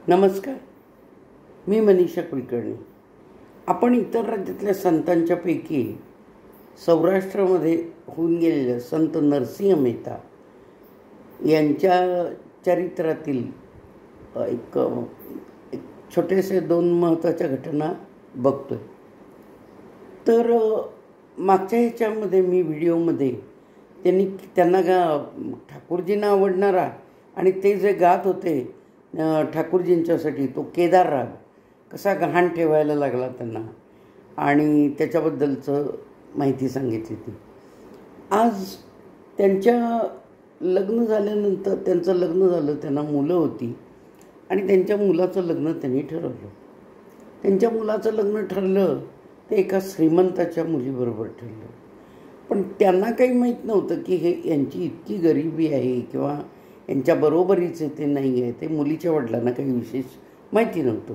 नमस्कार. मी मनीषा कुलकर्णी. आपण इतर राज्यातल्या संतांच्या पैकी सौराष्ट्रामध्ये होऊन गेलेल्या संत नरसिंह मेहता यांच्या चरित्रातील एक एक छोटेसे दोन महत्त्वाच्या घटना बघतोय. तर मागच्या ह्याच्यामध्ये मी व्हिडिओमध्ये त्यांना ठाकूरजींना आवडणारा आणि ते जे गात होते ठाकूरजींच्यासाठी तो केदार राग कसा गहाण ठेवायला लागला त्यांना आणि त्याच्याबद्दलचं माहिती सांगितली ती. आज त्यांच्या लग्न झाल्यानंतर त्यांचं लग्न झालं, त्यांना मुलं होती आणि त्यांच्या मुलाचं लग्न त्यांनी ठरवलं. त्यांच्या मुलाचं लग्न ठरलं ते एका श्रीमंताच्या मुलीबरोबर ठरलं. पण त्यांना काही माहीत नव्हतं की हे यांची इतकी गरिबी आहे किंवा यांच्या बरोबरीचे ते नाही आहे. ते मुलीच्या वडिलांना काही विशेष माहिती नव्हतं.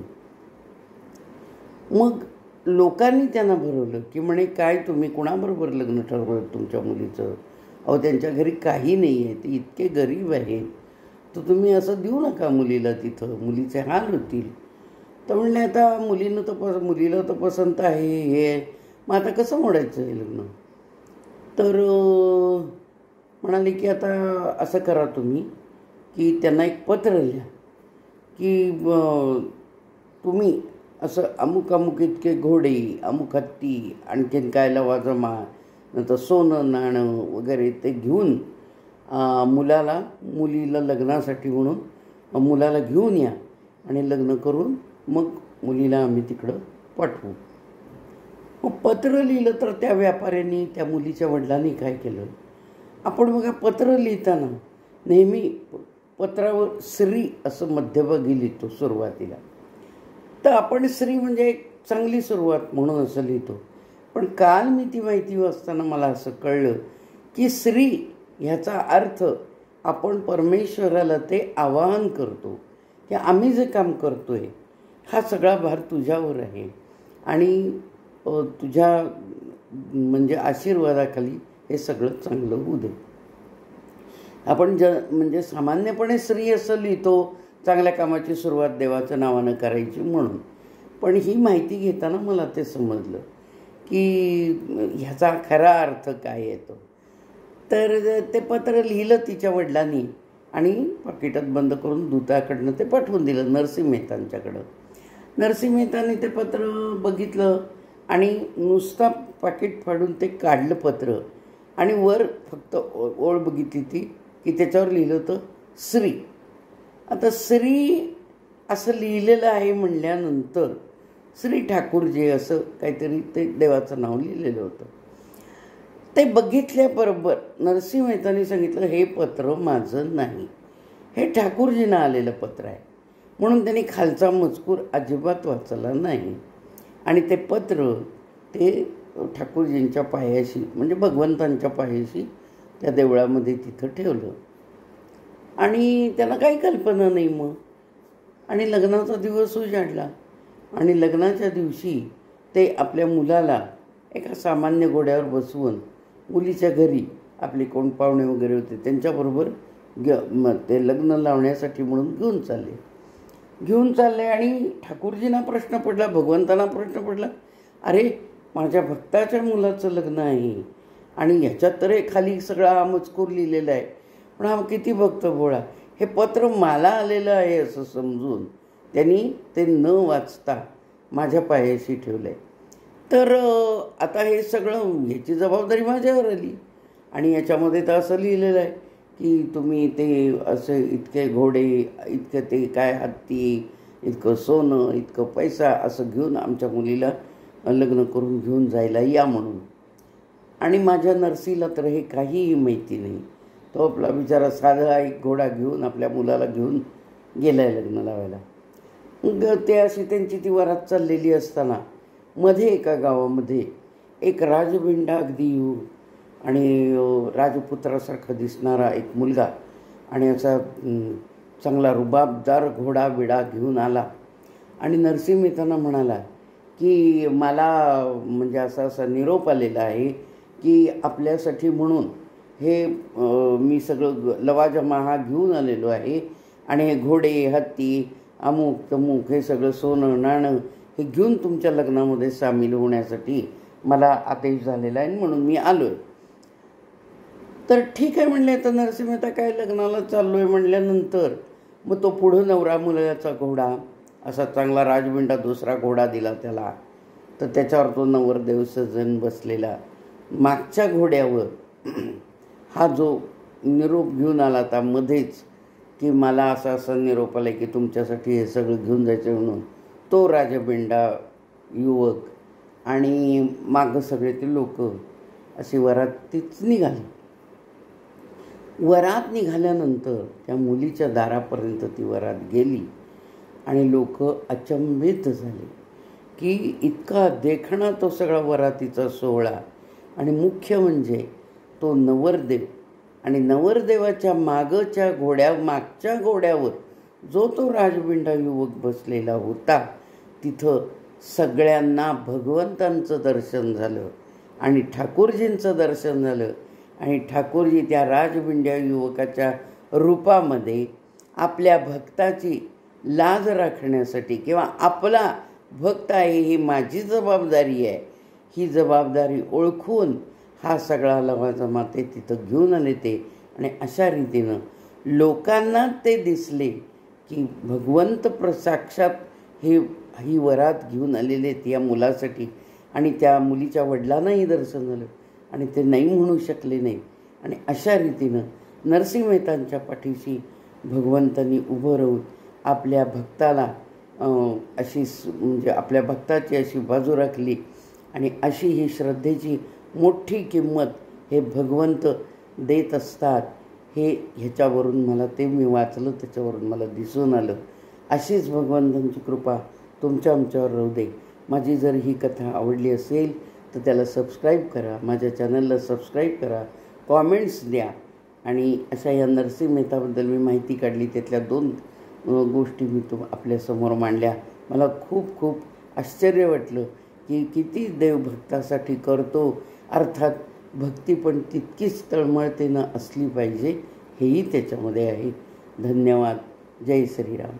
मग लोकांनी त्यांना भरवलं की म्हणे काय तुम्ही कुणाबरोबर लग्न ठरवलं तुमच्या मुलीचं? अहो त्यांच्या घरी काही नाही आहे, ते इतके गरीब आहेत, तर तुम्ही असं देऊ नका मुलीला, तिथं मुलीचे हाल होतील. तर म्हणले आता मुलीला तर पसंत आहे हे, मग आता कसं मोडायचं हे लग्न? तर म्हणाले की आता असं करा तुम्ही की त्यांना एक पत्र लिहा की तुम्ही असं अमुक अमुक इतके घोडे, अमुक हत्ती, आणखीन काय लवाजमा, नंतर सोनं नाणं वगैरे ते घेऊन मुलीला लग्नासाठी म्हणून मुलाला घेऊन या आणि लग्न करून मग मुलीला आम्ही तिकडं पाठवू. मग पत्र लिहिलं तर त्या व्यापाऱ्यांनी, त्या मुलीच्या वडिलांनी काय केलं, आपण बघा पत्र लिहिताना नेहमी पत्रावर श्री असं मध्यभागी लिहितो सुरुवातीला. तर आपण श्री म्हणजे एक चांगली सुरुवात म्हणून असं लिहितो. पण काल मी ती माहिती वाचताना मला असं कळलं की श्री ह्याचा अर्थ आपण परमेश्वराला ते आवाहन करतो की आम्ही जे काम करतो आहे हा सगळा भार तुझ्यावर आहे आणि तुझ्या म्हणजे आशीर्वादाखाली हे सगळं चांगलं होऊ दे. आपण म्हणजे सामान्यपणे श्री असं लिहितो, चांगल्या कामाची सुरुवात देवाच्या नावानं करायची म्हणून. पण ही माहिती घेताना मला ते समजलं की ह्याचा खरा अर्थ काय येतो. तर ते पत्र लिहिलं तिच्या वडिलांनी आणि पाकिटात बंद करून दूताकडनं ते पाठवून दिलं नरसिंह मेहतांच्याकडं. नरसिंह मेहतांनी ते पत्र बघितलं आणि नुसता पाकिट फाडून ते काढलं पत्र आणि वर फक्त ओळ बघितली ती की त्याच्यावर लिहिलं होतं श्री. आता श्री असं लिहिलेलं आहे म्हणल्यानंतर श्री ठाकूरजी असं काहीतरी ते देवाचं नाव लिहिलेलं होतं. ते बघितल्याबरोबर नरसिंह मेहतांनी सांगितलं हे पत्र माझं नाही, हे ठाकूरजींना आलेलं पत्र आहे. म्हणून त्यांनी खालचा मजकूर अजिबात वाचला नाही आणि ते पत्र ते ठाकूरजींच्या पायाशी म्हणजे भगवंतांच्या पायाशी त्या देवळामध्ये तिथं ठेवलं आणि त्यांना काही कल्पना नाही. मग आणि लग्नाचा दिवस उजाडला आणि लग्नाच्या दिवशी ते आपल्या मुलाला एका सामान्य घोड्यावर बसवून मुलीच्या घरी आपले कोण पाहुणे वगैरे होते त्यांच्याबरोबर ते लग्न लावण्यासाठी म्हणून घेऊन चालले आणि ठाकूरजींना प्रश्न पडला, भगवंतांना प्रश्न पडला, अरे माझ्या भक्ताच्या मुलाचं लग्न आहे आणि ह्याच्यात तर खाली सगळा हा मजकूर लिहिलेला आहे, पण हा किती भक्त भोळा, हे पत्र मला आलेलं आहे असं समजून त्यांनी ते न वाचता माझ्या पायाशी ठेवलं आहे. तर आता हे सगळं ह्याची जबाबदारी माझ्यावर आली आणि याच्यामध्ये तर असं लिहिलेलं आहे की तुम्ही ते असे इतके घोडे, इतकं ते काय हत्ती, इतकं सोनं, इतकं पैसा असं घेऊन आमच्या मुलीला लग्न करून घेऊन जायला या म्हणून. आणि माझ्या नरसीला तर हे काहीही माहिती नाही. तो आपला बिचारा साधा एक घोडा घेऊन आपल्या मुलाला घेऊन गेला आहे लग्न लावायला. मग ते अशी त्यांची ती वरात चाललेली असताना मध्ये एका गावामध्ये एक राजबिंडा अगदी आणि राजपुत्रासारखा दिसणारा एक मुलगा आणि असा चांगला रुबाबदार घोडा बिडा घेऊन आला आणि नरसिंह मेहतांना म्हणाला की मला म्हणजे असा निरोप आलेला आहे की आपल्यासाठी म्हणून हे मी सगळं लवाजमा हा घेऊन आलेलो आहे आणि हे घोडे हत्ती अमुक तमुक हे सगळं सोनं नाणं हे घेऊन तुमच्या लग्नामध्ये सामील होण्यासाठी मला आदेश झालेला आहे म्हणून मी आलो आहे. तर ठीक आहे म्हणले. तर नरसिंह मेहता काय लग्नाला चाललो आहे म्हणल्यानंतर मग तो पुढं नवरा मुलाचा घोडा असा चांगला राजबिंडा दुसरा घोडा दिला त्याला. तर त्याच्यावर तो नवरदेव सजन बसलेला. मागच्या घोड्यावर हा जो निरोप घेऊन आला आता मध्येच की मला असा असा निरोप आला की तुमच्यासाठी हे सगळं घेऊन जायचं म्हणून, तो राजबिंडा युवक आणि मागं सगळे ते लोक अशी वरातीच निघाली. वरात निघाल्यानंतर त्या मुलीच्या दारापर्यंत ती वरात गेली आणि लोक अचंबित झाले की इतका देखणा तो सगळा वरातीचा सोहळा. आणि मुख्य म्हणजे तो नवरदेव आणि नवरदेवाच्या मागच्या घोड्यावर जो तो राजबिंडा युवक बसलेला होता, तिथं सगळ्यांना भगवंतांचं दर्शन झालं आणि ठाकूरजींचं दर्शन झालं. आणि ठाकूरजी त्या राजबिंड्या युवकाच्या रूपामध्ये आपल्या भक्ताची लाज राखण्यासाठी किंवा आपला भक्त आहे ही माझी जबाबदारी आहे, ही जबाबदारी ओळखून हा सगळा लवाजमा ते तिथं घेऊन आले ते. आणि अशा रीतीनं लोकांना ते दिसले की भगवंत साक्षात ही वरात घेऊन आलेले आहेत या मुलासाठी. आणि त्या मुलीच्या वडिलांनाही दर्शन झालं आणि ते नाही म्हणू शकले नाही. आणि अशा रीतीनं नरसिंह मेहतांच्या पाठीशी भगवंतांनी उभं राहून आपल्या भक्ताला अशी म्हणजे आपल्या भक्ताची अशी बाजू राखली. आणि अशी ही श्रद्धेची मोठी किंमत हे भगवंत देत असतात हे ह्याच्यावरून मला ते मी वाचलं, त्याच्यावरून मला दिसून आलं. अशीच भगवंतांची कृपा तुमच्या आमच्यावर राहू दे. माझी जर ही कथा आवडली असेल तर त्याला सबस्क्राईब करा, माझ्या चॅनलला सबस्क्राईब करा, कॉमेंट्स द्या. आणि अशा या नरसिंह मेहताबद्दल मी माहिती काढली, त्यातल्या 2 गोष्टी मी आपल्यासमोर मांडल्या. मला खूप खूप आश्चर्य वाटलं की किती देवभक्तासाठी करतो, अर्थात भक्ती पण तितकीच तळमळतेनं असली पाहिजे हेही त्याच्यामध्ये आहे. धन्यवाद. जय श्रीराम.